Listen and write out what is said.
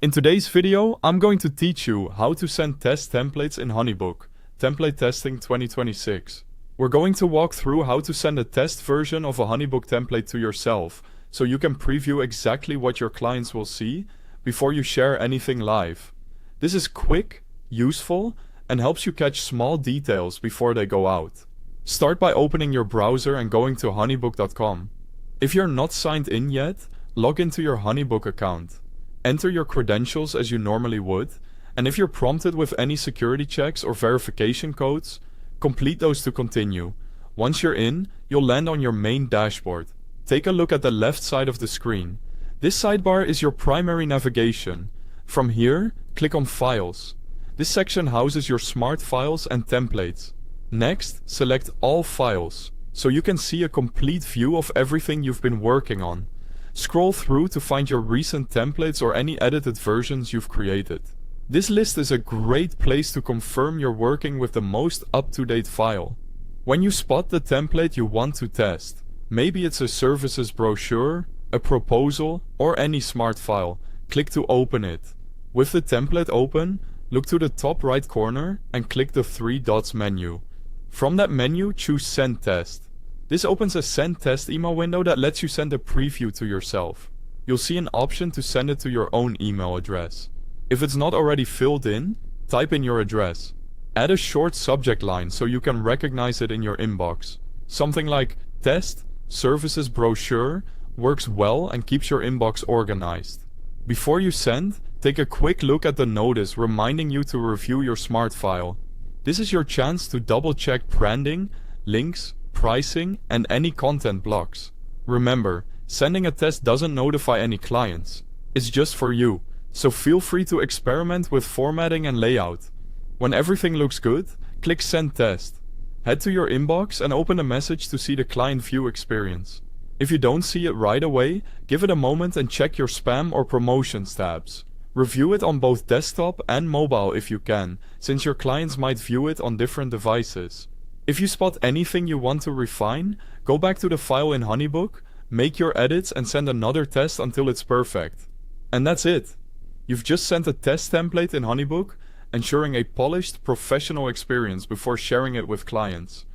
In today's video, I'm going to teach you how to send test templates in HoneyBook Template Testing 2026. We're going to walk through how to send a test version of a HoneyBook template to yourself, so you can preview exactly what your clients will see before you share anything live. This is quick, useful, and helps you catch small details before they go out. Start by opening your browser and going to honeybook.com. If you're not signed in yet, log into your HoneyBook account. Enter your credentials as you normally would, and if you're prompted with any security checks or verification codes, complete those to continue. Once you're in, you'll land on your main dashboard. Take a look at the left side of the screen. This sidebar is your primary navigation. From here, click on Files. This section houses your smart files and templates. Next, select All Files, so you can see a complete view of everything you've been working on. Scroll through to find your recent templates or any edited versions you've created. This list is a great place to confirm you're working with the most up-to-date file. When you spot the template you want to test, maybe it's a services brochure, a proposal, or any smart file, click to open it. With the template open, look to the top right corner and click the three dots menu. From that menu, choose Send Test. This opens a Send Test email window that lets you send a preview to yourself. You'll see an option to send it to your own email address. If it's not already filled in, type in your address. Add a short subject line so you can recognize it in your inbox. Something like Test, Services Brochure works well and keeps your inbox organized. Before you send, take a quick look at the notice reminding you to review your smart file. This is your chance to double-check branding, links, pricing, and any content blocks. Remember, sending a test doesn't notify any clients. It's just for you, so feel free to experiment with formatting and layout. When everything looks good, click Send Test. Head to your inbox and open a message to see the client view experience. If you don't see it right away, give it a moment and check your spam or promotions tabs. Review it on both desktop and mobile if you can, since your clients might view it on different devices. If you spot anything you want to refine, go back to the file in HoneyBook, make your edits and send another test until it's perfect. And that's it. You've just sent a test template in HoneyBook, ensuring a polished, professional experience before sharing it with clients.